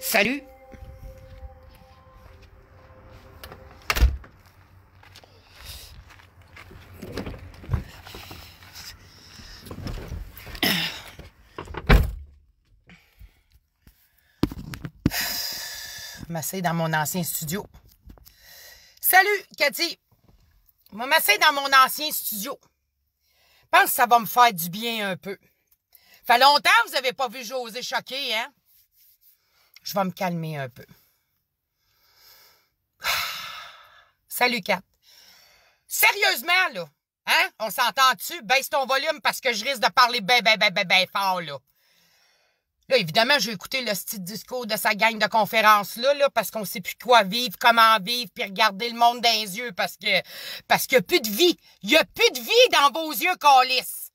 Salut! Je m'assieds dans mon ancien studio. Salut, Cathy! Je vais m'asseoir dans mon ancien studio. Je pense que ça va me faire du bien un peu. Ça fait longtemps que vous n'avez pas vu José choqué, hein? Je vais me calmer un peu. Salut, Kat. Sérieusement, là, hein? On s'entend-tu? Baisse ton volume parce que je risque de parler ben fort, là. Là, évidemment, je vais écouter le style discours de sa gang de conférences là, parce qu'on sait plus quoi vivre, comment vivre, puis regarder le monde dans les yeux, parce qu'il y a plus de vie. Il y a plus de vie dans vos yeux, câlisse.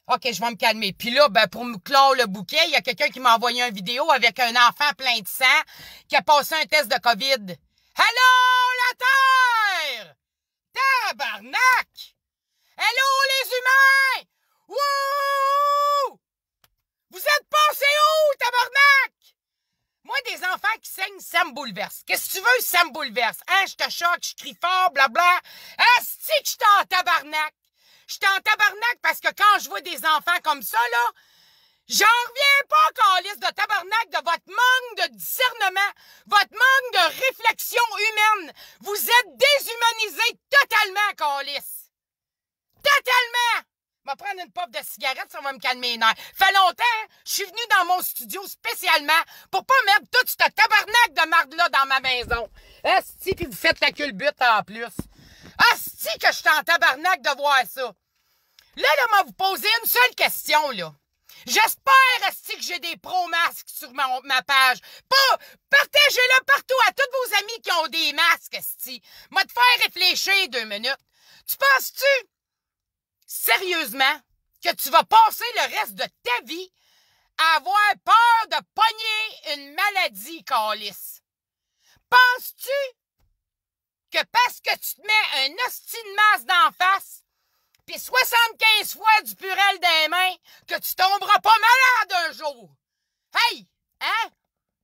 OK, je vais me calmer. Puis là, ben, pour me clore le bouquet, il y a quelqu'un qui m'a envoyé une vidéo avec un enfant plein de sang qui a passé un test de COVID. Hello, la Terre! Tabarnak! Hello, les humains! Wouh! Vous êtes passés où, tabarnak? Moi, des enfants qui saignent, ça me bouleverse. Qu'est-ce que tu veux, ça me bouleverse? Hein, je te choque, je crie fort, blabla. Asti que je suis en tabarnak! Je suis en tabarnak parce que quand je vois des enfants comme ça, là, j'en reviens pas, câlisse de tabarnak, de votre manque de discernement, votre manque de réflexion humaine. Vous êtes déshumanisés totalement, câlisse. Totalement! Je vais prendre une puff de cigarette, ça va me calmer les nerfs. Fait longtemps, je suis venu dans mon studio spécialement pour pas mettre tout ce tabarnak de marde-là dans ma maison. Asti, puis vous faites la culbute en plus. Asti que je suis en tabarnak de voir ça. Là, on va vous poser une seule question, là. J'espère, asti, que j'ai des pro-masques sur ma page. Partagez-le partout à tous vos amis qui ont des masques, asti. Moi, te faire réfléchir 2 minutes. Tu penses-tu, sérieusement, que tu vas passer le reste de ta vie à avoir peur de pogner une maladie, câlisse? Penses-tu que parce que tu te mets un hostie de masque d'en face, pis 75 fois du purel des mains, que tu tomberas pas malade un jour? Hey! Hein?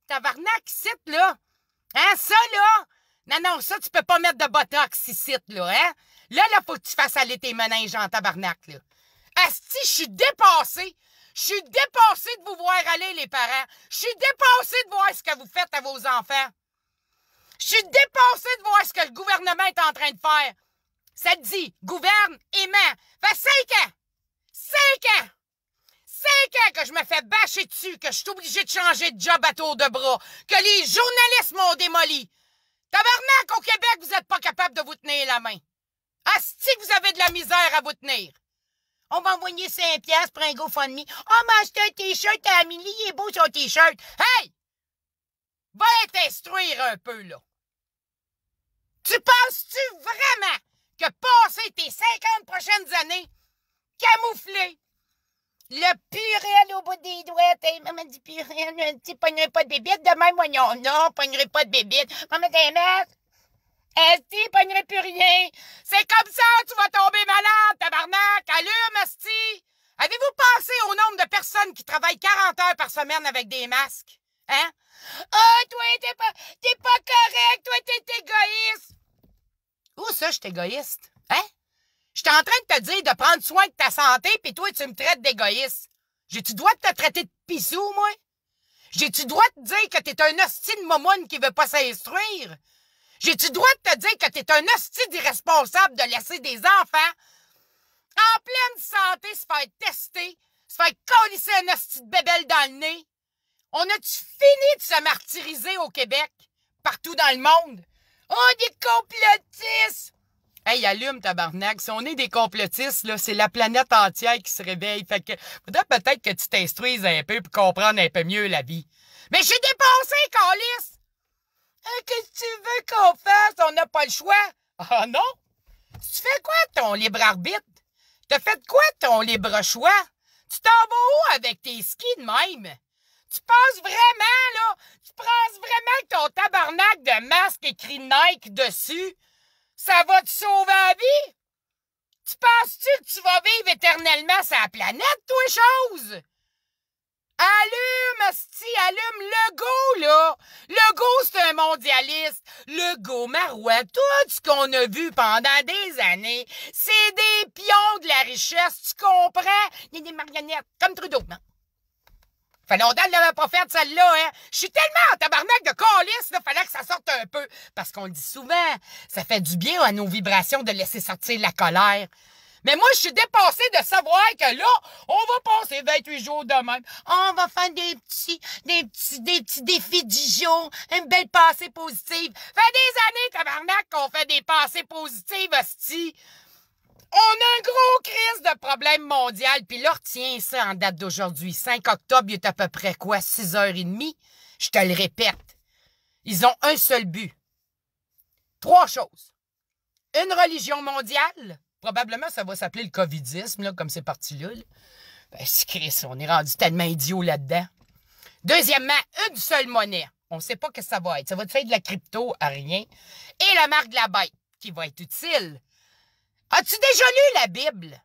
Tabarnak, ici, là? Hein, ça, là? Non, ça, tu peux pas mettre de botox ici, là, hein? Là, faut que tu fasses aller tes méninges en tabarnak, là. Asti, je suis dépassée. Je suis dépassée de vous voir aller, les parents. Je suis dépassée de voir ce que vous faites à vos enfants. Je suis dépassée de voir ce que le gouvernement est en train de faire. Ça te dit, gouverne, aimant. Fait 5 ans. 5 ans. 5 ans que je me fais bâcher dessus, que je suis obligée de changer de job à tour de bras, que les journalistes m'ont démoli. Tabarnak, au Québec, vous êtes pas capable de vous tenir la main. Asti que vous avez de la misère à vous tenir. On va envoyer 5 piastres pour un GoFundMe. Oh, m'a acheté un t-shirt à Amélie, il est beau son t-shirt. Hey! Va t'instruire un peu, là. Tu penses-tu vraiment que passer tes 50 prochaines années camouflé, le purel au bout des doigts, maman dit purel, tu pognerais pas de bébite, demain, moi, non, pognerais pas de bébite. Maman, t'es masque. Esti, pognerais plus rien. C'est comme ça, tu vas tomber malade, tabarnak. Allume, Esti. Avez-vous pensé au nombre de personnes qui travaillent 40 heures par semaine avec des masques? Hein? Ah, toi, t'es pas correct, toi, t'es égoïste. Où ça, je suis égoïste? Hein? Je suis en train de te dire de prendre soin de ta santé, puis toi, tu me traites d'égoïste. J'ai-tu droit de te traiter de pissou, moi? J'ai-tu droit de te dire que t'es un hostie de momoune qui veut pas s'instruire? J'ai-tu droit de te dire que t'es un hostie d'irresponsable de laisser des enfants en pleine santé se faire tester, se faire colisser un hostie de bébelle dans le nez? On a-tu fini de se martyriser au Québec? Partout dans le monde? Oh, des complotistes! Hey, allume, tabarnak. Si on est des complotistes, là, c'est la planète entière qui se réveille. Fait que faudrait peut-être que tu t'instruises un peu pour comprendre un peu mieux la vie. Mais j'ai dépensé, câlisse! Qu'est-ce que tu veux qu'on fasse? On n'a pas le choix. Ah non? Tu fais quoi ton libre arbitre? T'as fait quoi ton libre choix? Tu t'en vas où avec tes skis de même? Tu penses vraiment, là? Tu penses vraiment que ton tabarnak de masque écrit Nike dessus, ça va te sauver la vie? Tu penses-tu que tu vas vivre éternellement sur la planète, toi, chose? Allume, asti, allume Legault, là. Legault, c'est un mondialiste. Legault, Marois, tout ce qu'on a vu pendant des années, c'est des pions de la richesse, tu comprends? Il y a des marionnettes, comme Trudeau, non? Fait longtemps qu'elle l'avait pas fait, celle-là, hein? Je suis tellement en tabarnak de calice, là, fallait que ça sorte un peu. Parce qu'on le dit souvent, ça fait du bien à nos vibrations de laisser sortir la colère. Mais moi, je suis dépassée de savoir que là, on va passer 28 jours de même. On va faire des petits défis du jour, une belle passée positive. Fait des années, tabarnak, qu'on fait des passées positives, hostie. On a un gros crise de problème mondial, puis là, retiens ça en date d'aujourd'hui. 5 octobre, il est à peu près quoi? 6h30? Je te le répète. Ils ont un seul but. 3 choses. Une religion mondiale. Probablement, ça va s'appeler le covidisme, là, comme c'est parti là. Ben, c'est Chris, on est rendu tellement idiots là-dedans. Deuxièmement, une seule monnaie. On ne sait pas ce que ça va être. Ça va te faire de la crypto à rien. Et la marque de la bête, qui va être utile. As-tu déjà lu la Bible?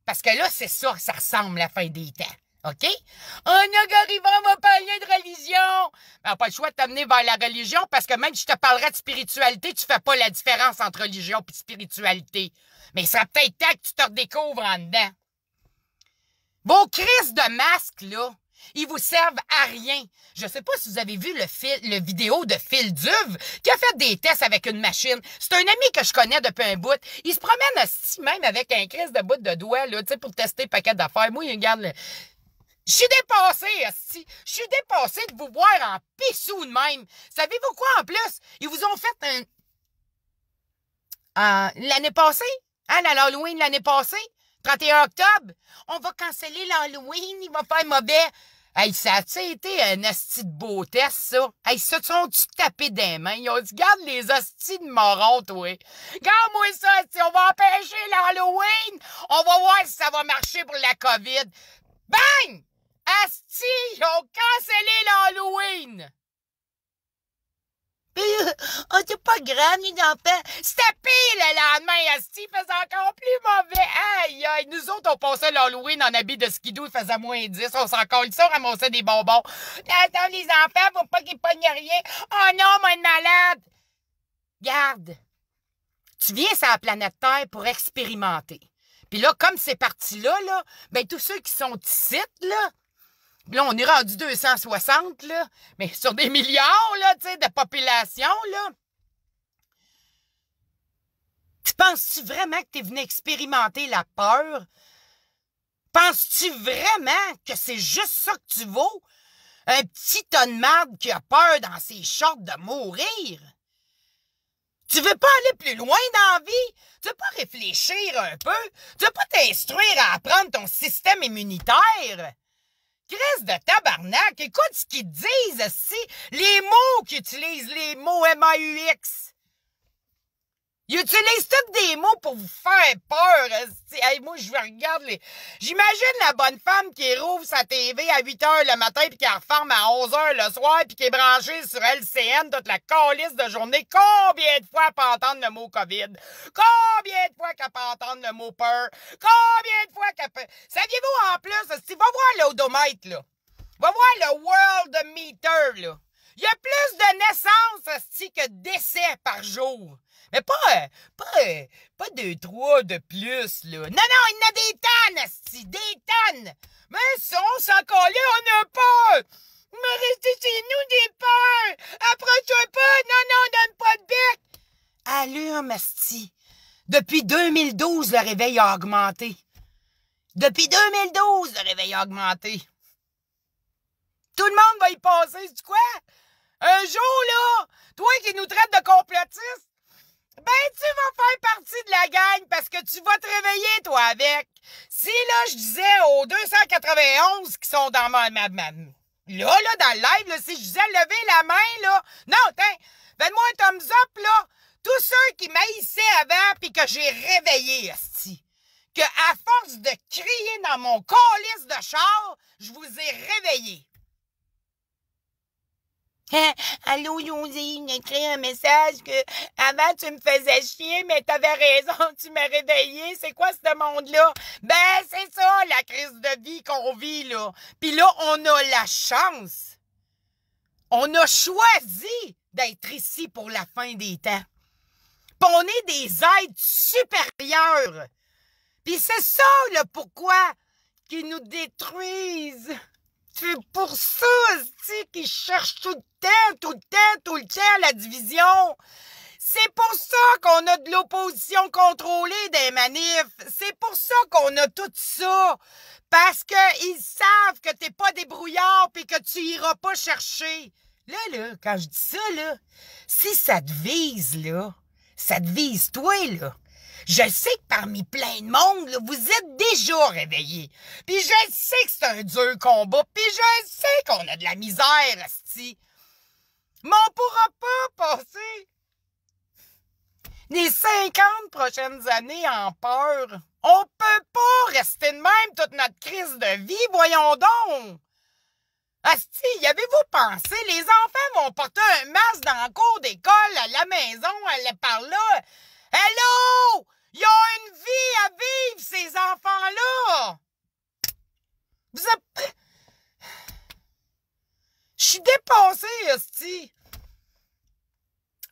Parce que là, c'est ça que ça ressemble à la fin des temps. OK? On va parler de religion. On n'a pas le choix de t'amener vers la religion parce que même si je te parlerais de spiritualité, tu fais pas la différence entre religion et spiritualité. Mais il serait peut-être temps que tu te redécouvres en dedans. Vos crises de masques, là, ils vous servent à rien. Je sais pas si vous avez vu le vidéo de Phil Duve qui a fait des tests avec une machine. C'est un ami que je connais depuis un bout. Il se promène aussi même avec un crise de bout de doigt, là, tu sais, pour tester un paquet d'affaires. Moi, il regarde Je suis dépassée, asti. Je suis dépassée de vous voir en pissou de même. Savez-vous quoi, en plus? Ils vous ont fait l'année passée? Hein, l'Halloween l'année passée? 31 octobre? On va canceller l'Halloween, il va faire mauvais. Hey, ça a-tu été un asti de beau test, ça? Hey, se sont-tu tapé des mains? Ils ont dit, garde les astis de morons, toi. Garde-moi ça, asti, on va empêcher l'Halloween. On va voir si ça va marcher pour la COVID. Bang! Asti, ils ont cancellé l'Halloween! Oh, c'est pas grave, les enfants. C'était pire le lendemain, Asti, il faisait encore plus mauvais. Aïe, aïe, nous autres, on passait l'Halloween en habit de skidoo, il faisait moins 10, on s'en collait ça, on ramassait des bonbons. Attends, les enfants, faut pas qu'ils pognent rien. Oh non, moi, une malade. Garde, tu viens sur la planète Terre pour expérimenter. Puis là, comme c'est parti là, ben tous ceux qui sont ici, là, on est rendu 260, là, mais sur des milliards, là, tu sais, de population, là. Tu penses-tu vraiment que t'es venu expérimenter la peur? Penses-tu vraiment que c'est juste ça que tu vaux? Un petit tas de marde qui a peur dans ses shorts de mourir? Tu veux pas aller plus loin dans la vie? Tu veux pas réfléchir un peu? Tu veux pas t'instruire à apprendre ton système immunitaire? Crise de tabarnak, écoute ce qu'ils te disent, aussi. Les mots qu'ils utilisent, les mots MAUX. Ils utilisent tous des mots pour vous faire peur. Hey, moi, je regarde J'imagine la bonne femme qui rouvre sa TV à 8h le matin puis qui referme à 11h le soir puis qui est branchée sur LCN toute la calice de journée. Combien de fois elle peut entendre le mot COVID? Combien de fois qu'elle peut entendre le mot peur? Combien de fois qu'elle peut... Saviez-vous en plus, va voir l'odomètre, là. Va voir le World Meter, là. Il y a plus de naissances, que de décès par jour. Mais pas 2-3 de plus, là. Non, il y en a des tonnes, asti, des tonnes. Mais ça, on s'en calait, on a peur. Mais restez chez nous des peurs. Approche-toi pas. Non, donne pas de bec. Allume, asti. Depuis 2012, le réveil a augmenté. Depuis 2012, le réveil a augmenté. Tout le monde va y passer, c'est quoi? Un jour, là, toi qui nous traites de complotistes, ben, tu vas faire partie de la gang parce que tu vas te réveiller, toi, avec. Si, là, je disais aux 291 qui sont dans ma là, dans le live, là, si je disais lever la main, là, non, faites-moi un thumbs up, là. Tous ceux qui m'haïssaient avant pis que j'ai réveillé, esti. Que, à force de crier dans mon calice de char, je vous ai réveillé. Hein? Allô, José, j'ai écrit un message que avant tu me faisais chier, mais t'avais raison, tu m'as réveillé. C'est quoi ce monde-là? Ben, c'est ça, la crise de vie qu'on vit, là. Puis là, on a la chance. On a choisi d'être ici pour la fin des temps. Puis on est des êtres supérieurs. Puis c'est ça, le pourquoi qu'ils nous détruisent. C'est pour ça, c'est qu'ils cherchent tout le temps la division. C'est pour ça qu'on a de l'opposition contrôlée des manifs. C'est pour ça qu'on a tout ça. Parce qu'ils savent que t'es pas débrouillard pis que tu iras pas chercher. Là, quand je dis ça, là, si ça te vise, là, ça te vise toi, là. Je sais que parmi plein de monde, là, vous êtes déjà réveillés. Puis je sais que c'est un dur combat. Puis je sais qu'on a de la misère, asti. Mais on pourra pas passer les 50 prochaines années en peur. On peut pas rester de même toute notre crise de vie, voyons donc. Asti, y avez-vous pensé? Les enfants vont porter un masque dans le cours d'école, à la maison, aller par là. Hello! Ils ont une vie à vivre, ces enfants-là! Vous êtes... Je suis dépassée, asti.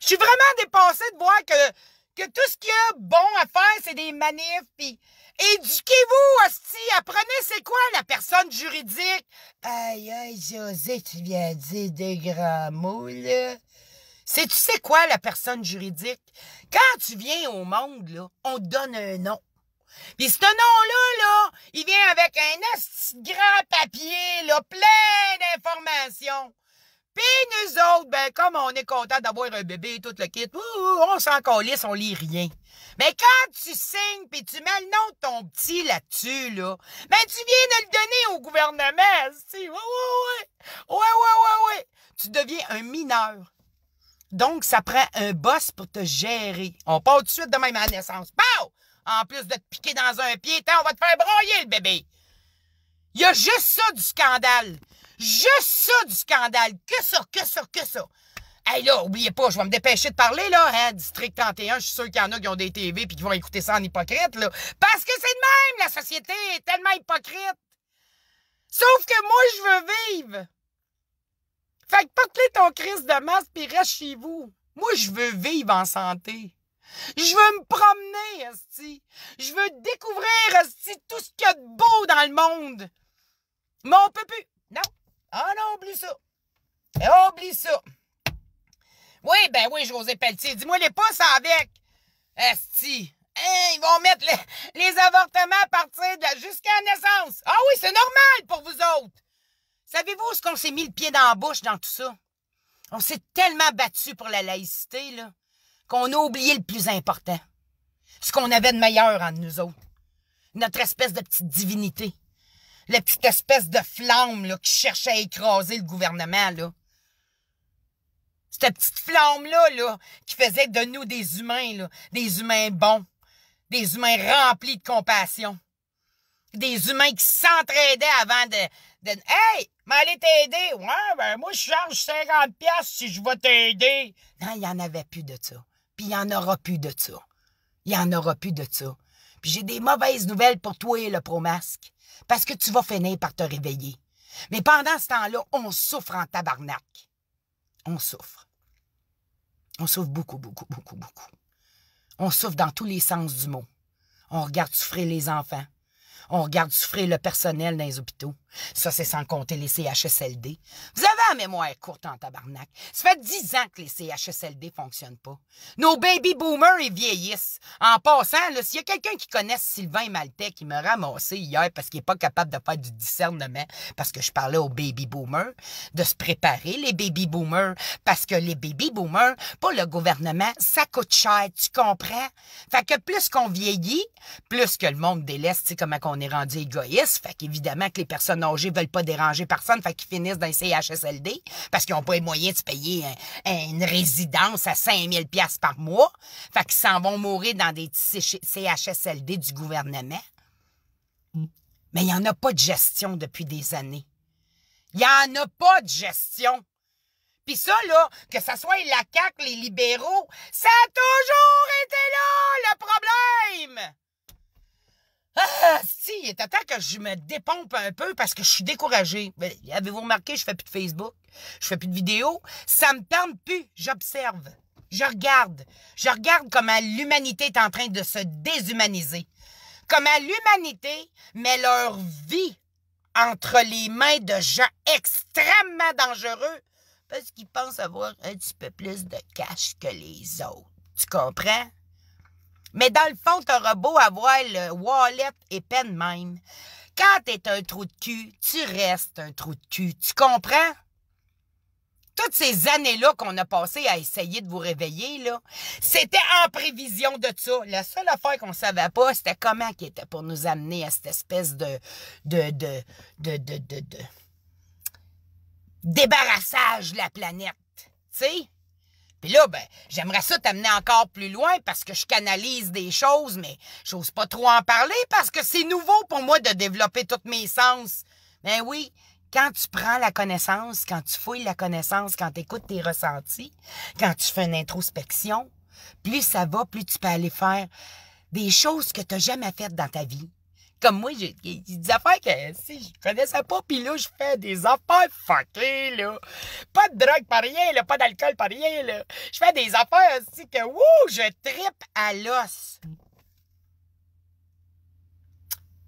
Je suis vraiment dépassée de voir que tout ce qu'il y a bon à faire, c'est des manifs, pis éduquez-vous, asti. Apprenez c'est quoi la personne juridique. Aïe, José, tu viens dire des grands mots, là. Tu sais quoi, la personne juridique? Quand tu viens au monde, là, on te donne un nom. Puis ce nom-là, là, il vient avec un asti grand papier, là, plein d'informations. Puis nous autres, ben, comme on est content d'avoir un bébé et tout le kit, on s'en calisse, on lit rien. Mais quand tu signes pis tu mets le nom de ton petit là-dessus, là, ben, tu viens de le donner au gouvernement, si. Ouais. Tu deviens un mineur. Donc, ça prend un boss pour te gérer. On part tout de suite de même à la naissance. Pow! En plus de te piquer dans un pied, on va te faire broyer, le bébé. Il y a juste ça du scandale. Juste ça du scandale. Que ça. Hey là, oubliez pas, je vais me dépêcher de parler, là, hein, District 31, je suis sûr qu'il y en a qui ont des TV puis qui vont écouter ça en hypocrite, là. Parce que c'est de même, la société est tellement hypocrite. Sauf que moi, je veux vivre. Fait que porte-les ton crise de masque pis reste chez vous. Moi, je veux vivre en santé. Je veux me promener, esti. Je veux découvrir, esti, tout ce qu'il y a de beau dans le monde. Mais on peut plus. Non. Ah non, oublie ça. Oublie ça. Oui, José Pelletier. Dis-moi les pouces avec. Esti. Hein, ils vont mettre les avortements à partir de jusqu'à la naissance. Ah oui, c'est normal pour vous autres. Savez-vous ce qu'on s'est mis le pied dans la bouche dans tout ça? On s'est tellement battu pour la laïcité, là, qu'on a oublié le plus important. Ce qu'on avait de meilleur en nous autres. Notre espèce de petite divinité. La petite espèce de flamme, là, qui cherche à écraser le gouvernement, là. Cette petite flamme-là, là, qui faisait de nous des humains, là, des humains bons, des humains remplis de compassion, des humains qui s'entraidaient avant de Hey, m'allez t'aider. Ouais, ben moi, je charge 50$ si je vais t'aider. Non, il n'y en avait plus de ça. Puis il n'y en aura plus de ça. Il n'y en aura plus de ça. Puis j'ai des mauvaises nouvelles pour toi, le pro-masque. Parce que tu vas finir par te réveiller. Mais pendant ce temps-là, on souffre en tabarnak. On souffre. On souffre beaucoup. On souffre dans tous les sens du mot. On regarde souffrir les enfants. On regarde souffrir le personnel dans les hôpitaux. Ça, c'est sans compter les CHSLD. Vous avez la mémoire courte en tabarnak. Ça fait 10 ans que les CHSLD fonctionnent pas. Nos baby boomers, ils vieillissent. En passant, là, s'il y a quelqu'un qui connaisse Sylvain Maltais qui m'a ramassé hier parce qu'il est pas capable de faire du discernement, parce que je parlais aux baby boomers, de se préparer, les baby boomers, parce que les baby boomers, pour le gouvernement, ça coûte cher, tu comprends? Fait que plus qu'on vieillit, plus que le monde délaisse, tu sais comment qu'on est rendu égoïste, fait qu'évidemment que les personnes âgées veulent pas déranger personne, fait qu'ils finissent dans les CHSLD, parce qu'ils n'ont pas les moyens de se payer une résidence à 5000$ par mois, fait qu'ils s'en vont mourir dans des CHSLD du gouvernement. Mais il n'y en a pas de gestion depuis des années. Il n'y en a pas de gestion. Puis ça, là, que ça soit la CAQ, les libéraux, ça a toujours été là, le problème! Ah, si, il est temps que je me dépompe un peu parce que je suis découragée. Avez-vous remarqué, je fais plus de Facebook, je fais plus de vidéos. Ça me tente plus, j'observe. Je regarde comment l'humanité est en train de se déshumaniser. Comment l'humanité met leur vie entre les mains de gens extrêmement dangereux parce qu'ils pensent avoir un petit peu plus de cash que les autres. Tu comprends? Mais dans le fond, t'auras beau avoir le wallet épais de même. Quand t'es un trou de cul, tu restes un trou de cul. Tu comprends? Toutes ces années-là qu'on a passées à essayer de vous réveiller, là, c'était en prévision de ça. La seule affaire qu'on savait pas, c'était comment qui était pour nous amener à cette espèce de débarrassage de la planète. Tu sais? Puis là, ben, j'aimerais ça t'amener encore plus loin parce que je canalise des choses, mais j'ose pas trop en parler parce que c'est nouveau pour moi de développer tous mes sens. Ben oui, quand tu prends la connaissance, quand tu fouilles la connaissance, quand tu écoutes tes ressentis, quand tu fais une introspection, plus ça va, plus tu peux aller faire des choses que tu n'as jamais faites dans ta vie. Comme moi, j'ai des affaires que si je connaissais pas, puis là, je fais des affaires fuckées, là. Pas de drogue, pas rien, là. Pas d'alcool, pas rien, là. Je fais des affaires aussi que, wouh, je trippe à l'os.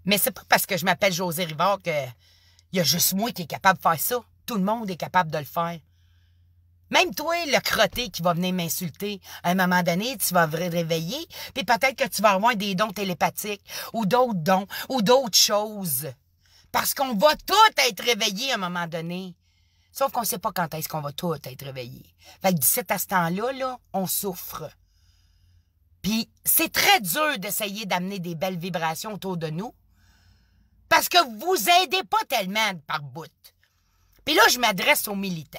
Mais c'est pas parce que je m'appelle José Rivard que il y a juste moi qui est capable de faire ça. Tout le monde est capable de le faire. Même toi, le crotté qui va venir m'insulter, à un moment donné, tu vas te réveiller, puis peut-être que tu vas avoir des dons télépathiques, ou d'autres dons, ou d'autres choses. Parce qu'on va tous être réveillés à un moment donné. Sauf qu'on ne sait pas quand est-ce qu'on va tous être réveillés. Fait que d'ici à ce temps-là, là, on souffre. Puis c'est très dur d'essayer d'amener des belles vibrations autour de nous, parce que vous aidez pas tellement par bout. Puis là, je m'adresse aux militants.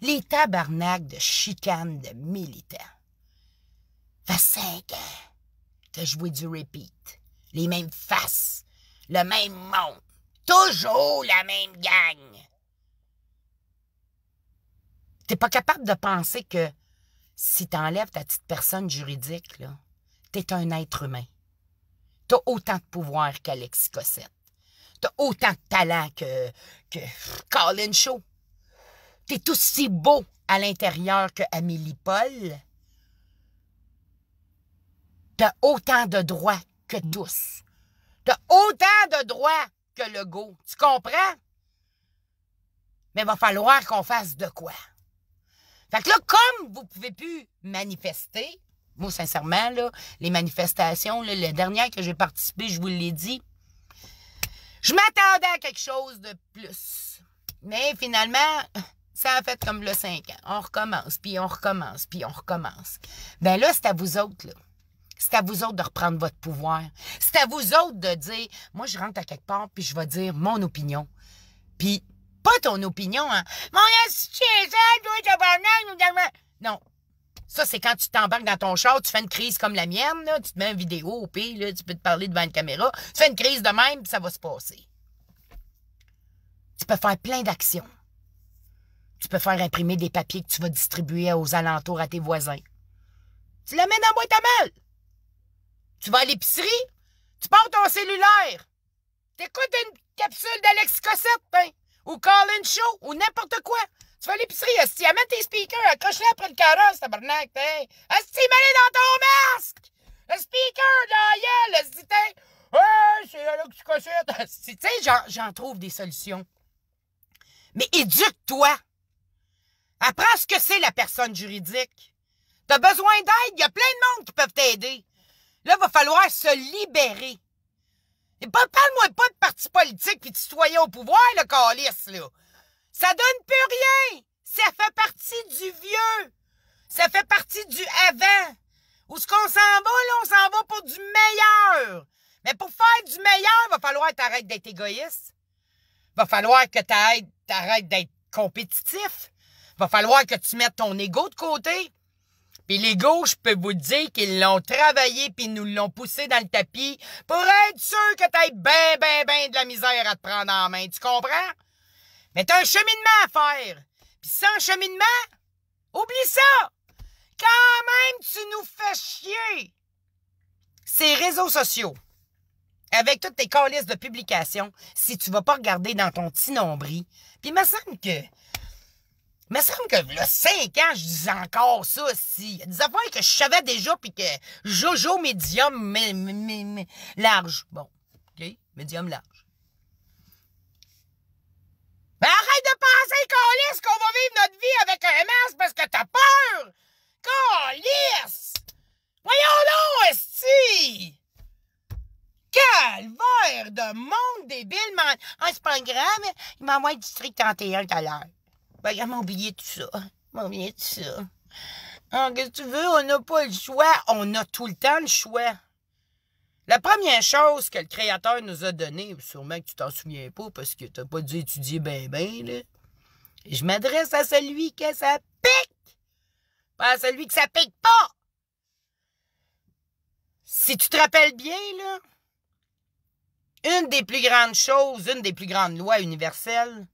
Les tabarnaks de chicanes de militants. Ça fait 5 ans que je vois du repeat. Les mêmes faces, le même monde, toujours la même gang. T'es pas capable de penser que si t'enlèves ta petite personne juridique, là, t'es un être humain. T'as autant de pouvoir qu'Alexis Cossette. T'as autant de talent que Colin Shaw. T'es aussi beau à l'intérieur que Amélie Paul. T'as autant de droits que tous. T'as autant de droits que Legault. Tu comprends? Mais il va falloir qu'on fasse de quoi. Fait que là, comme vous pouvez plus manifester, moi, sincèrement, là, les manifestations, là, la dernière que j'ai participé, je vous l'ai dit, je m'attendais à quelque chose de plus. Mais finalement, ça a fait comme le 5 ans. On recommence, puis on recommence, puis on recommence. Ben là, c'est à vous autres, là. C'est à vous autres de reprendre votre pouvoir. C'est à vous autres de dire, moi, je rentre à quelque part, puis je vais dire mon opinion. Puis, pas ton opinion, hein. Mon non. Ça, c'est quand tu t'embarques dans ton char, tu fais une crise comme la mienne, là, tu te mets une vidéo au pire, là, tu peux te parler devant une caméra, tu fais une crise de même, puis ça va se passer. Tu peux faire plein d'actions. Tu peux faire imprimer des papiers que tu vas distribuer aux alentours à tes voisins. Tu l'amènes en boîte à mal. Tu vas à l'épicerie, tu pars ton cellulaire. T'écoutes une capsule d'Alexis Cossette, ben, ou Colin Shaw, ou n'importe quoi. Tu vas à l'épicerie, esti, amène tes speakers, accroche-les après le carrosse, tabarnak, t'es. Esti, mets-les dans ton masque! Le speaker, dans la gueule, esti, t'es. Ouais, c'est Alexis Cossette. Tu sais, j'en trouve des solutions. Mais éduque-toi. Apprends ce que c'est la personne juridique. T'as besoin d'aide, il y a plein de monde qui peuvent t'aider. Là, il va falloir se libérer. Et parle-moi pas de parti politique puis de citoyens au pouvoir, le calice, là. Ça donne plus rien. Ça fait partie du vieux. Ça fait partie du avant. Où est-ce qu'on s'en va, là? On s'en va pour du meilleur. Mais pour faire du meilleur, il va falloir que t'arrêtes d'être égoïste. Il va falloir que t'arrêtes d'être compétitif. Il va falloir que tu mettes ton ego de côté. Puis l'ego, je peux vous dire qu'ils l'ont travaillé puis nous l'ont poussé dans le tapis pour être sûr que t'aies ben de la misère à te prendre en main. Tu comprends? Mais t'as un cheminement à faire. Puis Puis sans cheminement, oublie ça! Quand même, tu nous fais chier! Ces réseaux sociaux, avec toutes tes calices de publications, si tu vas pas regarder dans ton petit nombril, puis il me semble que là, 5 ans, je disais encore ça, si. Il y a des affaires que je savais déjà, puis que Jojo médium, mais large. Bon, OK? Médium large. Mais arrête de penser, câlisse, qu'on va vivre notre vie avec un masque parce que t'as peur! Câlisse! Voyons donc, esti! Calvaire de monde débile, man! Ah, c'est pas grave, il m'envoie du district 31 tout à l'heure. Ben, il m'a oublié tout ça. Ah, qu'est-ce que tu veux? On n'a pas le choix. On a tout le temps le choix. La première chose que le Créateur nous a donnée, sûrement que tu t'en souviens pas parce que t'as pas dû étudier ben, là. Je m'adresse à celui que ça pique, pas à celui que ça pique pas. Si tu te rappelles bien, là, une des plus grandes choses, une des plus grandes lois universelles,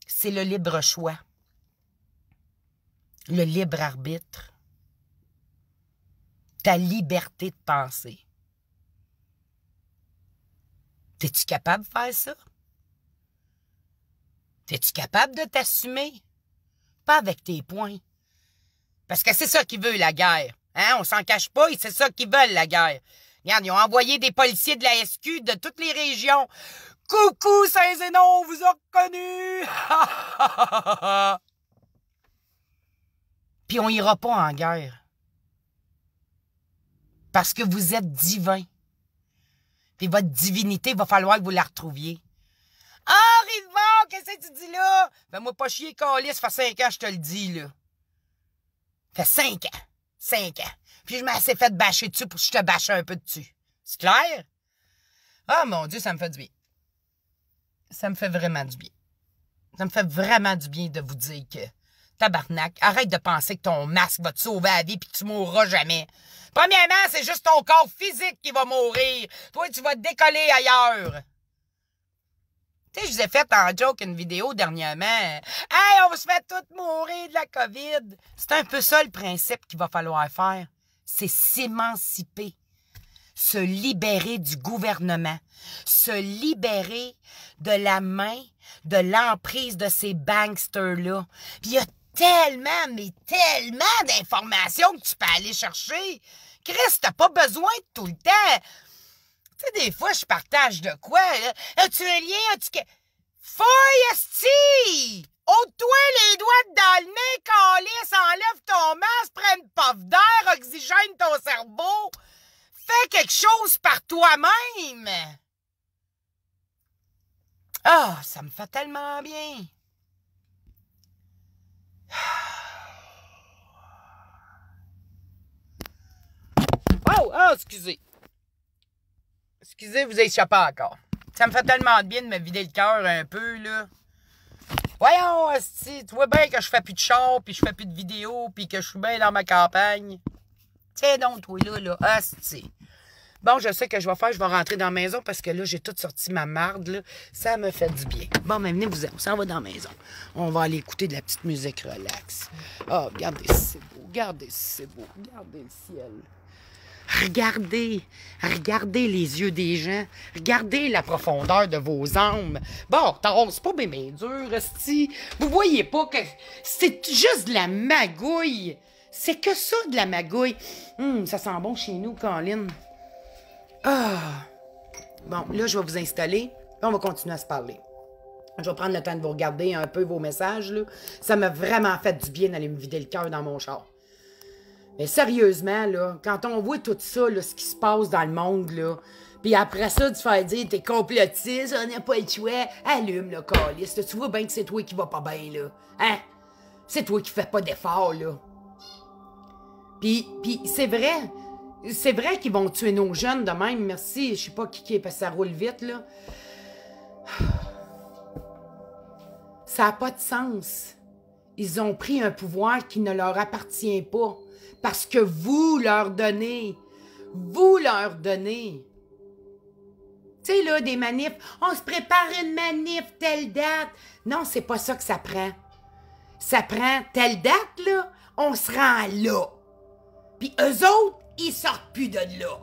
c'est le libre choix. Le libre arbitre. Ta liberté de penser. T'es-tu capable de faire ça? T'es-tu capable de t'assumer? Pas avec tes poings. Parce que c'est ça qu'ils veulent, la guerre. Hein? On s'en cache pas, et c'est ça qu'ils veulent, la guerre. Regarde, ils ont envoyé des policiers de la SQ de toutes les régions. Coucou, Saint-Zénon, on vous a reconnus! Puis on ira pas en guerre. Parce que vous êtes divin. Puis votre divinité, il va falloir que vous la retrouviez. Ah, Rivard, qu'est-ce que tu dis là? Fais-moi pas chier, câlisse, ça fait 5 ans, je te le dis, là. Ça fait 5 ans. 5 ans. Puis je m'ai assez fait bâcher dessus pour que je te bâche un peu dessus. C'est clair? Ah, mon Dieu, ça me fait du bien. Ça me fait vraiment du bien. Ça me fait vraiment du bien de vous dire que, tabarnak, arrête de penser que ton masque va te sauver la vie puis que tu mourras jamais. Premièrement, c'est juste ton corps physique qui va mourir. Toi, tu vas te décoller ailleurs. Tu sais, je vous ai fait en joke une vidéo dernièrement. Hey, on va se faire toutes mourir de la COVID. C'est un peu ça le principe qu'il va falloir faire. C'est s'émanciper. Se libérer du gouvernement. Se libérer de la main, de l'emprise de ces banksters-là. Puis il y a tellement, mais tellement d'informations que tu peux aller chercher. Chris, t'as pas besoin de tout le temps. Tu sais, des fois, je partage de quoi, là. As-tu un lien? As-tu... Fouille, esti! Ôte-toi les doigts dans le nez, calisse, enlève ton masque, prends une puff d'air, oxygène ton cerveau. Fais quelque chose par toi-même. Ah, ça me fait tellement bien. Oh, excusez. Excusez, vous échappez encore. Ça me fait tellement de bien de me vider le cœur un peu, là. Voyons, esti, tu vois bien que je fais plus de char, puis je fais plus de vidéos, puis que je suis bien dans ma campagne. Tiens donc, toi, là, esti. Bon, je sais que je vais rentrer dans la maison parce que là, j'ai tout sorti ma marde, là. Ça me fait du bien. Bon, mais venez-vous-en, on s'en va dans la maison. On va aller écouter de la petite musique relax. Oh, regardez si c'est beau, regardez si c'est beau, regardez le ciel. Regardez les yeux des gens. Regardez la profondeur de vos âmes. Bon, c'est pas bien dur, esti. Vous voyez pas que c'est juste de la magouille. C'est que ça, de la magouille. Ça sent bon chez nous, Colin. Ah. Bon, là, je vais vous installer. Là, on va continuer à se parler. Je vais prendre le temps de vous regarder un peu vos messages, là. Ça m'a vraiment fait du bien d'aller me vider le cœur dans mon char. Mais sérieusement, là, quand on voit tout ça, là, ce qui se passe dans le monde, là, puis après ça, tu fais dire t'es complotiste, on n'a pas le choix, allume, là, câlisse. Tu vois bien que c'est toi qui va pas bien, là. Hein? C'est toi qui fais pas d'effort, là. Puis c'est vrai qu'ils vont tuer nos jeunes de même, merci, je sais pas qui est, parce que ça roule vite, là. Ça n'a pas de sens. Ils ont pris un pouvoir qui ne leur appartient pas. Parce que vous leur donnez. Vous leur donnez. Tu sais, là, des manifs. On se prépare une manif telle date. Non, c'est pas ça que ça prend. ça prend telle date, là, on se rend là. Puis eux autres, ils sortent plus de là.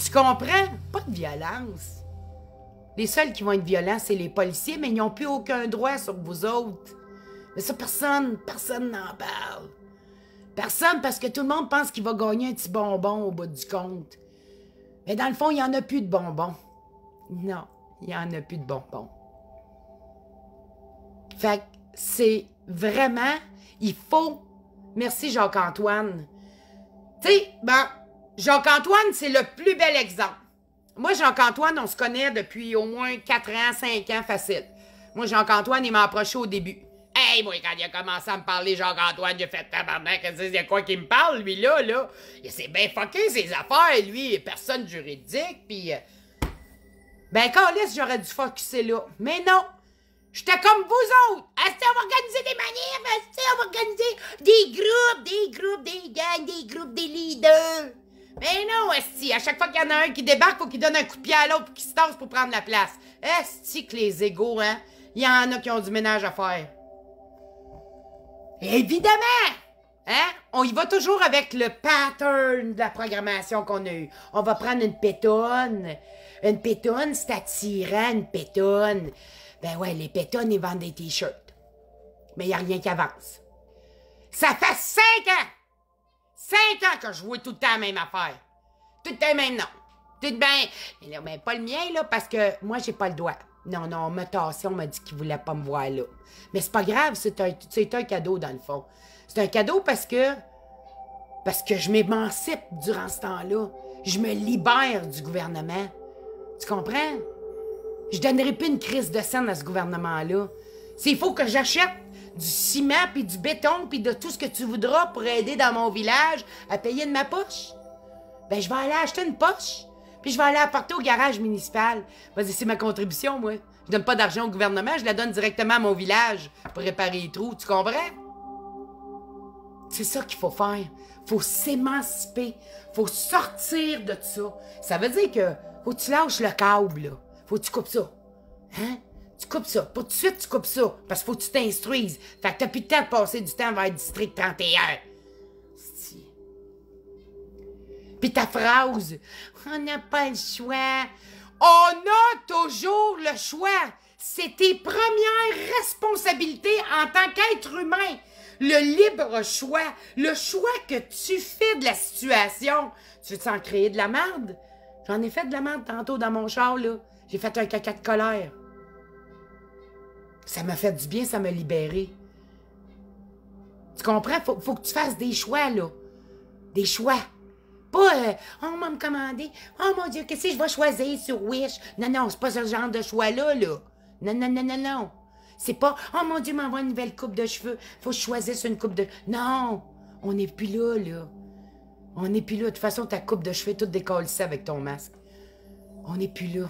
Tu comprends? Pas de violence. Les seuls qui vont être violents, c'est les policiers, mais ils n'ont plus aucun droit sur vous autres. Mais ça, personne n'en parle. Personne, parce que tout le monde pense qu'il va gagner un petit bonbon au bout du compte. Mais dans le fond, il n'y en a plus de bonbons. Non, il n'y en a plus de bonbons. Fait que c'est vraiment, il faut... Merci Jacques-Antoine. Tu sais, ben, Jacques-Antoine, c'est le plus bel exemple. Moi, Jacques-Antoine, on se connaît depuis au moins 4 ans, 5 ans facile. Moi, Jacques-Antoine, il m'a approché au début. Hey, moi, quand il a commencé à me parler, Jacques-Antoine, j'ai fait tabarnak, il y a quoi qu'il me parle, lui, là? Il s'est bien fucké ses affaires, lui, personne juridique, puis... Ben, calisse, j'aurais dû focusser là. Mais non! J'étais comme vous autres! Asti, on va organiser des manifs! Asti, on va organiser des groupes, des gangs, des groupes, des leaders! Mais non, esti, à chaque fois qu'il y en a un qui débarque, faut qu'il donne un coup de pied à l'autre pour qu'il se tasse pour prendre la place. Esti que les égos, hein? Il y en a qui ont du ménage à faire. Évidemment! Hein? On y va toujours avec le pattern de la programmation qu'on a eue. On va prendre une pétonne. Une pétonne, c'est attirant, une pétonne. Ben ouais, les pétonnes, ils vendent des t-shirts. Mais il n'y a rien qui avance. Ça fait 5 ans! 5 ans que je vois tout le temps la même affaire. Tout le temps le même nom. Tout bien. Mais là, ben, pas le mien, là, parce que moi, j'ai pas le droit. Non, on m'a tassé, on m'a dit qu'il voulait pas me voir là. Mais c'est pas grave, c'est un cadeau, dans le fond. C'est un cadeau parce que je m'émancipe durant ce temps-là. Je me libère du gouvernement. Tu comprends? Je donnerai plus une crise de scène à ce gouvernement-là. S'il faut que j'achète du ciment, puis du béton, puis de tout ce que tu voudras pour aider dans mon village à payer de ma poche, ben je vais aller acheter une poche, puis je vais aller apporter au garage municipal. Vas-y, c'est ma contribution, moi. Je donne pas d'argent au gouvernement, je la donne directement à mon village pour réparer les trous, tu comprends? C'est ça qu'il faut faire. Faut s'émanciper. Faut sortir de ça. Ça veut dire que faut que tu lâches le câble, là. Faut que tu coupes ça. Hein? Tu coupes ça. Pas tout de suite, tu coupes ça. Parce qu'il faut que tu t'instruises. Fait que t'as plus de temps de passer du temps vers le district 31. Si. Puis ta phrase, on n'a pas le choix. On a toujours le choix. C'est tes premières responsabilités en tant qu'être humain. Le libre choix. Le choix que tu fais de la situation. Tu veux t'en créer de la merde? J'en ai fait de la merde tantôt dans mon char, là. J'ai fait un caca de colère. Ça m'a fait du bien, ça m'a libéré. Tu comprends? Faut que tu fasses des choix, là. Des choix. Pas, on m'a commandé. Oh mon Dieu, qu'est-ce que je vais choisir sur Wish? Non, non, c'est pas ce genre de choix-là, là. Non, non, non, non, non. C'est pas, oh mon Dieu, m'envoie une nouvelle coupe de cheveux. Faut que je choisisse une coupe de... Non, on n'est plus là, là. On n'est plus là. De toute façon, ta coupe de cheveux est toute décollissée avec ton masque. On n'est plus là.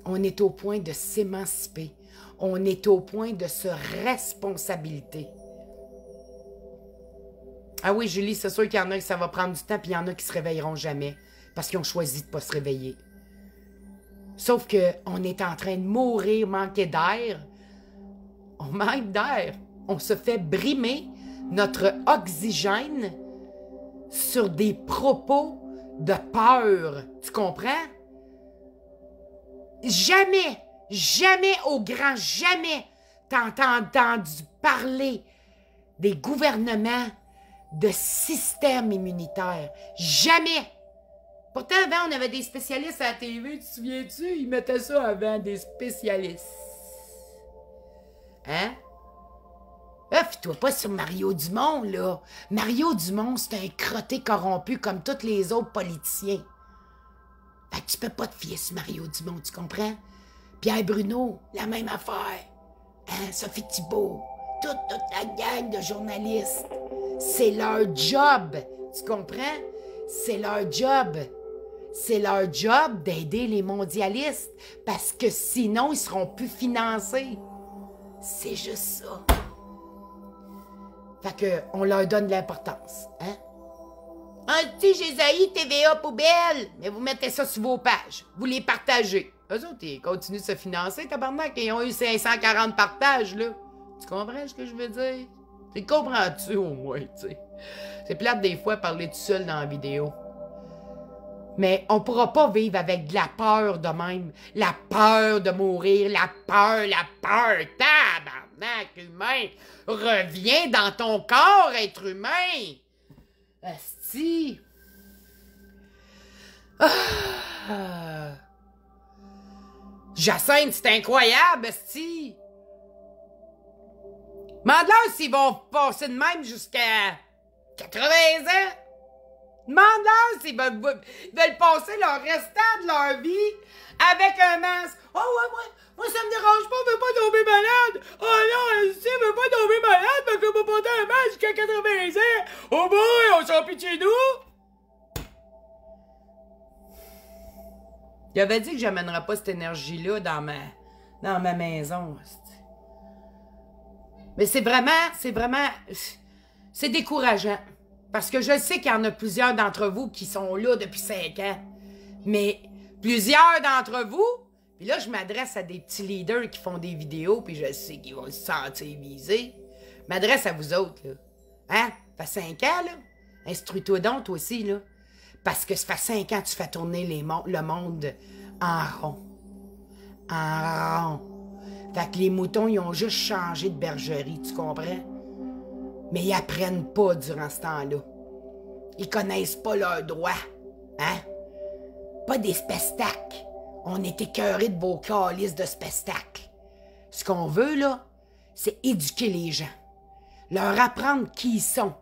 On est au point de s'émanciper. On est au point de se responsabiliser. Ah oui, Julie, c'est sûr qu'il y en a qui ça va prendre du temps, puis il y en a qui se réveilleront jamais, parce qu'ils ont choisi de ne pas se réveiller. Sauf qu'on est en train de mourir, manquer d'air. On manque d'air. On se fait brimer notre oxygène sur des propos de peur. Tu comprends? Jamais, jamais au grand jamais t'as entendu parler des gouvernements de système immunitaire. Jamais! Pourtant, avant, on avait des spécialistes à la TV, tu te souviens-tu? Ils mettaient ça avant, des spécialistes. Hein? Fais-toi pas sur Mario Dumont, là. Mario Dumont, c'est un crotté corrompu comme tous les autres politiciens. Fait que tu peux pas te fier sur Mario Dumont, tu comprends? Pierre Bruno, la même affaire. Hein? Sophie Thibault, toute la gang de journalistes. C'est leur job, tu comprends? C'est leur job. C'est leur job d'aider les mondialistes, parce que sinon, ils seront plus financés. C'est juste ça. Fait que, on leur donne de l'importance, hein? Ah, tu sais, j'ai haï TVA poubelle, mais vous mettez ça sur vos pages. Vous les partagez. Eux autres, ils continuent de se financer, tabarnak, ils ont eu 540 partages, là. Tu comprends ce que je veux dire? Tu comprends-tu au moins, tu sais? C'est plate des fois parler tout seul dans la vidéo. Mais on pourra pas vivre avec de la peur de même. La peur de mourir, la peur, tabarnak humain. Reviens dans ton corps, être humain. Asti. Ah. Jacinthe, c'est incroyable, asti. Demande-leur s'ils vont passer de même jusqu'à 80 ans. Demande-leur s'ils veulent passer leur restant de leur vie avec un masque. Oh ouais, moi ça me dérange pas, je veux pas tomber malade. Oh non, je veux pas tomber malade parce que je vais porter un masque jusqu'à 80 ans. Oh boy, on s'en pitié nous. Il avait dit que j'amènerais pas cette énergie-là dans ma maison. Mais c'est décourageant. Parce que je sais qu'il y en a plusieurs d'entre vous qui sont là depuis 5 ans. Mais plusieurs d'entre vous, puis là, je m'adresse à des petits leaders qui font des vidéos, puis je sais qu'ils vont se sentir visés. Je m'adresse à vous autres, là. Hein? Ça fait 5 ans, là? Instruis-toi donc, toi aussi, là. Parce que ça fait 5 ans que tu fais tourner le monde en rond. En rond. Fait que les moutons, ils ont juste changé de bergerie, tu comprends? Mais ils apprennent pas durant ce temps-là. Ils connaissent pas leurs droits. Hein? Pas des spectacles. On est écœurés de vos calices de spectacles. Ce qu'on veut, là, c'est éduquer les gens. Leur apprendre qui ils sont.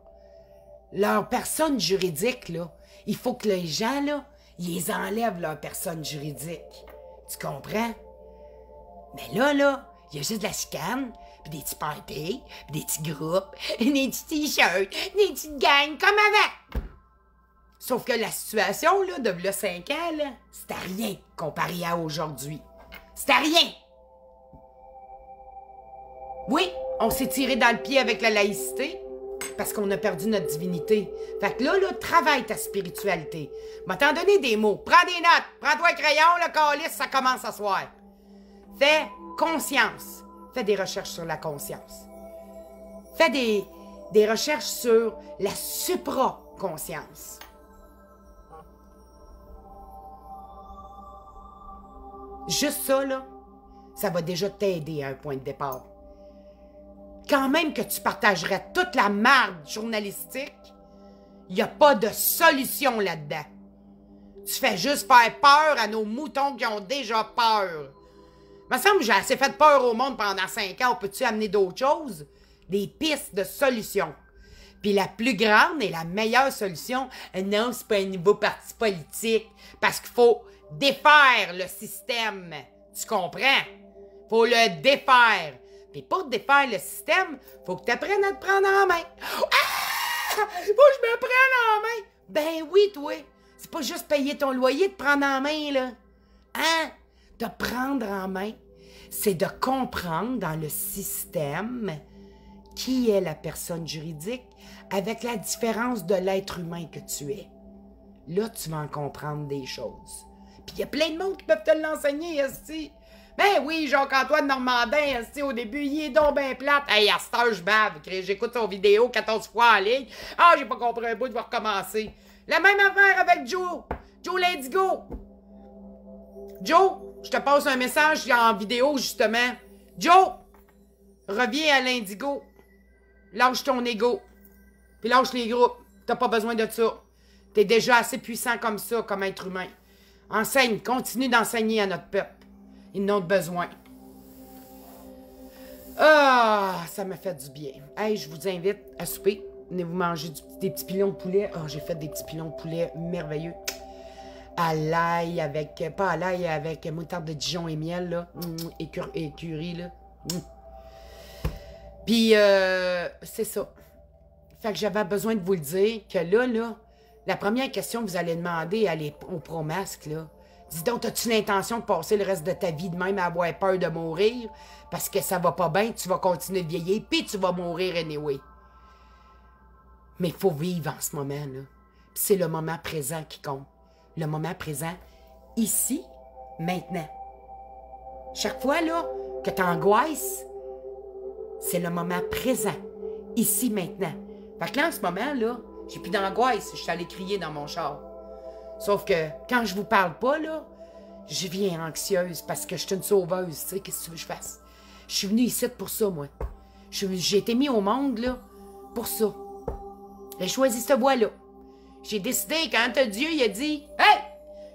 Leur personne juridique, là, il faut que les gens, là, ils les enlèvent leur personne juridique. Tu comprends? Mais là, il y a juste de la chicane, puis des petits parties, puis des petits groupes, des petits t-shirts, des petites gangs comme avant. Sauf que la situation, là, de là 5 ans, là, c'était rien comparé à aujourd'hui. C'était rien. Oui, on s'est tiré dans le pied avec la laïcité parce qu'on a perdu notre divinité. Fait que là, travaille ta spiritualité. M'a t'en donné des mots. Prends des notes. Prends-toi un crayon, le calice, ça commence à soir. Fais conscience. Fais des recherches sur la conscience. Fais des recherches sur la supra-conscience. Juste ça, là, ça va déjà t'aider à un point de départ. Quand même que tu partagerais toute la merde journalistique, il n'y a pas de solution là-dedans. Tu fais juste faire peur à nos moutons qui ont déjà peur. Il me semble que j'ai assez fait peur au monde pendant 5 ans. Peux-tu amener d'autres choses? Des pistes de solutions. Puis la plus grande et la meilleure solution, non, c'est pas un nouveau parti politique. Parce qu'il faut défaire le système. Tu comprends? Faut le défaire. Puis pour défaire le système, faut que tu apprennes à te prendre en main. Ah! Faut que je me prenne en main. Ben oui, toi. C'est pas juste payer ton loyer de prendre en main, là. Hein? De prendre en main, c'est de comprendre dans le système qui est la personne juridique avec la différence de l'être humain que tu es. Là, tu vas en comprendre des choses. Puis il y a plein de monde qui peuvent te l'enseigner, esti. Ben oui, Jacques-Antoine Normandin, esti, au début, il est donc ben plate. Hey, à cette heure, je bave. J'écoute son vidéo 14 fois en ligne. Ah, j'ai pas compris un bout, je vais recommencer. La même affaire avec Joe. Joe l'Indigo. Joe, je te passe un message en vidéo, justement. Joe, reviens à l'Indigo. Lâche ton ego. Puis lâche les groupes. T'as pas besoin de ça. T'es déjà assez puissant comme ça, comme être humain. Enseigne, continue d'enseigner à notre peuple. Ils n'ont besoin. Ah, ça me fait du bien. Hey, je vous invite à souper. Venez-vous manger des petits pilons de poulet. Ah, j'ai fait des petits pilons de poulet merveilleux. À l'ail avec... Pas à l'ail, avec moutarde de Dijon et miel, là. Écurie, là. Puis, c'est ça. Fait que j'avais besoin de vous le dire que là, la première question que vous allez demander au pro-masque, là, dis donc, as-tu l'intention de passer le reste de ta vie de même à avoir peur de mourir? Parce que ça va pas bien, tu vas continuer de vieillir, puis tu vas mourir anyway. Mais il faut vivre en ce moment, là. Puis c'est le moment présent qui compte. Le moment présent, ici, maintenant. Chaque fois, là, que t'angoisses, C'est le moment présent. Ici, maintenant. Fait que là, en ce moment, là, j'ai plus d'angoisse. Je suis allée crier dans mon char. Sauf que quand je vous parle pas, là, je viens anxieuse parce que je suis une sauveuse. Tu sais, qu'est-ce que tu veux que je fasse? Je suis venue ici pour ça, moi. J'ai été mis au monde, là, pour ça. J'ai choisi cette voie-là. J'ai décidé, quand Dieu, il a dit « Hey!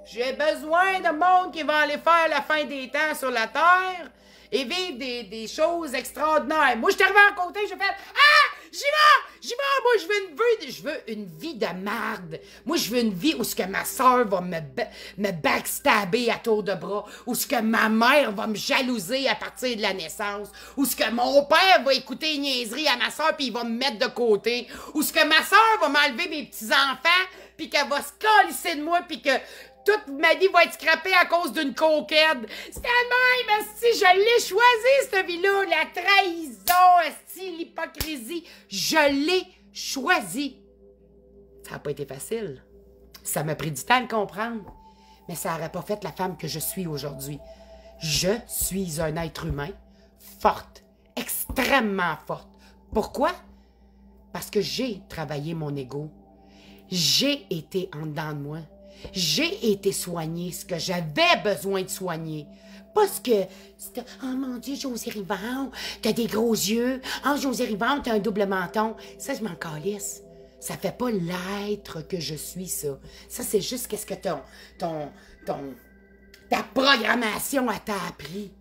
J'ai besoin de monde qui va aller faire la fin des temps sur la terre et vivre des choses extraordinaires. » Moi, je suis arrivée à côté, j'ai fait « Ah! J'y vais! Moi, je veux une vie de marde. Moi, je veux une vie où ce que ma soeur va me backstabber à tour de bras, où ce que ma mère va me jalouser à partir de la naissance, où ce que mon père va écouter une niaiserie à ma soeur puis il va me mettre de côté, où ce que ma soeur va m'enlever mes petits-enfants puis qu'elle va se calisser de moi puis que toute ma vie va être scrappée à cause d'une coquette. C'est la même, esti, je l'ai choisi, cette vie-là. La trahison, esti, l'hypocrisie. Je l'ai choisi. Ça n'a pas été facile. Ça m'a pris du temps à le comprendre. Mais ça n'aurait pas fait la femme que je suis aujourd'hui. Je suis un être humain forte, extrêmement forte. Pourquoi? Parce que j'ai travaillé mon ego. J'ai été en dedans de moi. J'ai été soignée ce que j'avais besoin de soigner. Pas ce que c'était « Oh mon Dieu, Josée Rivard, t'as des gros yeux. Oh, Josée Rivard, t'as un double menton. » Ça, je m'en calisse. Ça fait pas l'être que je suis, ça. Ça, c'est juste qu'est-ce que ta programmation, elle t'a appris.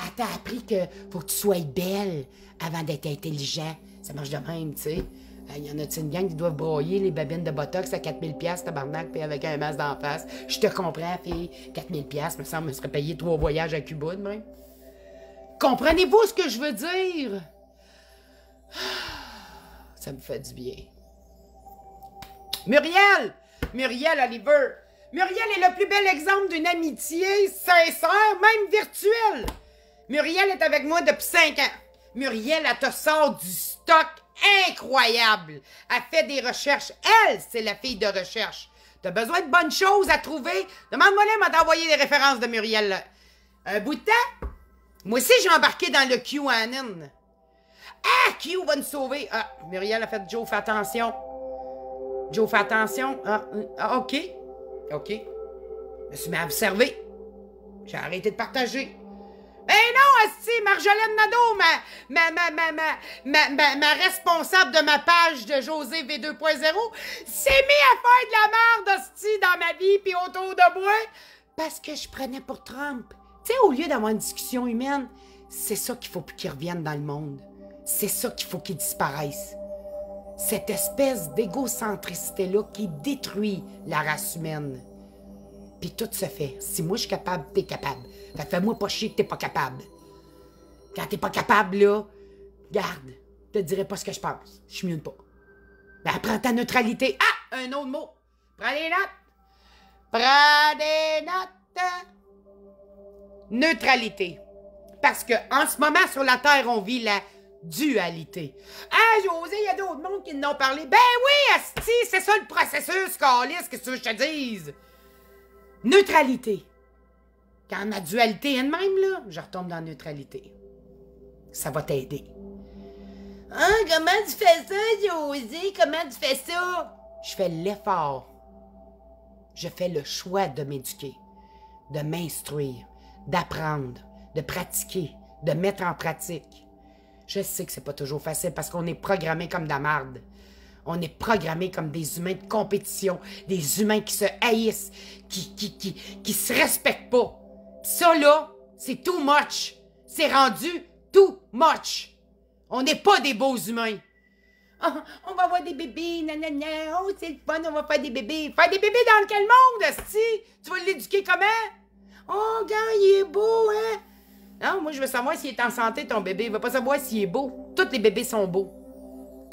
Elle t'a appris que faut que tu sois belle avant d'être intelligent. Ça marche de même, tu sais. Il y en a une gang qui doivent broyer les babines de Botox à 4000 $, tabarnak, puis avec un masque d'en face. Je te comprends, fille. 4000 $, me semble, me serait payé 3 voyages à Cuba, de même. Comprenez-vous ce que je veux dire? Ça me fait du bien. Muriel! Muriel Oliver! Muriel est le plus bel exemple d'une amitié sincère, même virtuelle. Muriel est avec moi depuis 5 ans. Muriel, elle te sort du stock incroyable. Elle fait des recherches. Elle, c'est la fille de recherche. T'as besoin de bonnes choses à trouver? Demande-moi là, m'a t'envoyer des références de Muriel. Là. Un bout de temps? Moi aussi, j'ai embarqué dans le QAnon. Ah, Q va nous sauver. Ah, Muriel a fait Joe, fais attention. Joe, fais attention. OK. OK. Je me suis mis à observer. J'ai arrêté de partager. Ben non, asti, Marjolaine Nadeau, ma responsable de ma page de José V2.0, s'est mis à faire de la merde, asti, dans ma vie puis autour de moi parce que je prenais pour Trump. Tu sais, au lieu d'avoir une discussion humaine, c'est ça qu'il faut plus qu'il revienne dans le monde. C'est ça qu'il faut qu'il disparaisse. Cette espèce d'égocentricité-là qui détruit la race humaine. Puis tout se fait. Si moi je suis capable, t'es capable. Fait que fais-moi pas chier que t'es pas capable. Quand t'es pas capable, là, garde, je te dirai pas ce que je pense. Je suis mieux de pas. Ben, prends ta neutralité. Ah! Un autre mot. Prends des notes. Prends des notes. Neutralité. Parce que en ce moment, sur la Terre, on vit la dualité. Ah, José, il y a d'autres mondes qui n'ont parlé. Ben oui, asti, c'est ça le processus, Carlis, qu'est-ce que tu veux que je te dise? Neutralité. Quand ma dualité est de même, là, je retombe dans la neutralité. Ça va t'aider. Ah, comment tu fais ça, José? Comment tu fais ça? Je fais l'effort. Je fais le choix de m'éduquer, de m'instruire, d'apprendre, de pratiquer, de mettre en pratique. Je sais que c'est pas toujours facile parce qu'on est programmé comme de la marde. On est programmé comme des humains de compétition, des humains qui se haïssent, qui se respectent pas. Ça, là, c'est too much. C'est rendu too much. On n'est pas des beaux humains. Oh, on va avoir des bébés, nanana. Oh, c'est le fun, on va faire des bébés. Faire des bébés dans quel monde, asti? Tu vas l'éduquer comment? Oh, gars, il est beau, hein? Non, moi, je veux savoir s'il est en santé, ton bébé. Il va pas savoir s'il est beau. Tous les bébés sont beaux.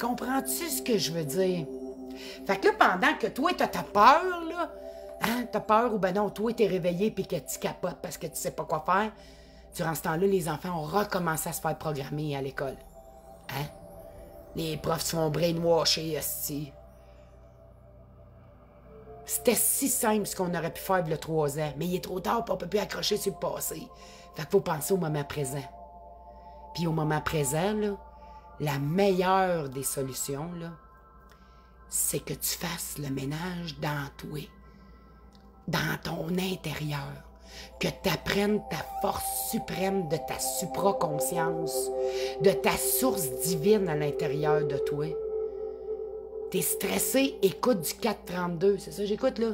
Comprends-tu ce que je veux dire? Fait que là, pendant que toi, t'as ta peur, là, hein, t'as peur ou ben non, toi, t'es réveillé puis que tu capotes parce que tu sais pas quoi faire, durant ce temps-là, les enfants ont recommencé à se faire programmer à l'école. Hein? Les profs se font brainwasher, esti. C'était si simple ce qu'on aurait pu faire il y a 3 ans, mais il est trop tard, puis on peut plus accrocher sur le passé. Fait qu'il faut penser au moment présent. Puis au moment présent, là, la meilleure des solutions, là, c'est que tu fasses le ménage dans toi, dans ton intérieur, que tu apprennes ta force suprême de ta supraconscience, de ta source divine à l'intérieur de toi. T'es stressé, écoute du 432. C'est ça, j'écoute, là.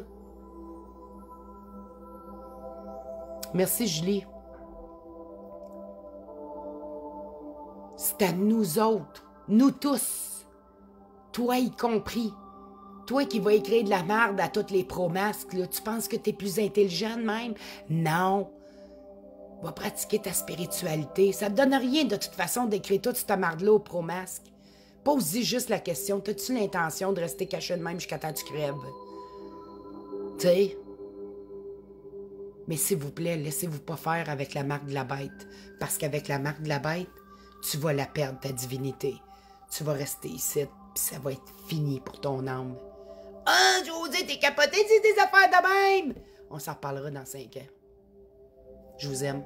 Merci, Julie. C'est à nous autres, nous tous, toi y compris. Toi qui vas écrire de la merde à tous les pro-masques, là, tu penses que t'es plus intelligent de même? Non. Va pratiquer ta spiritualité. Ça te donne rien de toute façon d'écrire toute cette merde-là au pro-masque. Pose-y juste la question, t'as-tu l'intention de rester caché de même jusqu'à temps que tu crèves? Tu sais? Mais s'il vous plaît, laissez-vous pas faire avec la marque de la bête. Parce qu'avec la marque de la bête, tu vas la perdre, ta divinité. Tu vas rester ici, puis ça va être fini pour ton âme. Ah, José, t'es capoté, c'est des affaires de même! On s'en reparlera dans 5 ans. Je vous aime.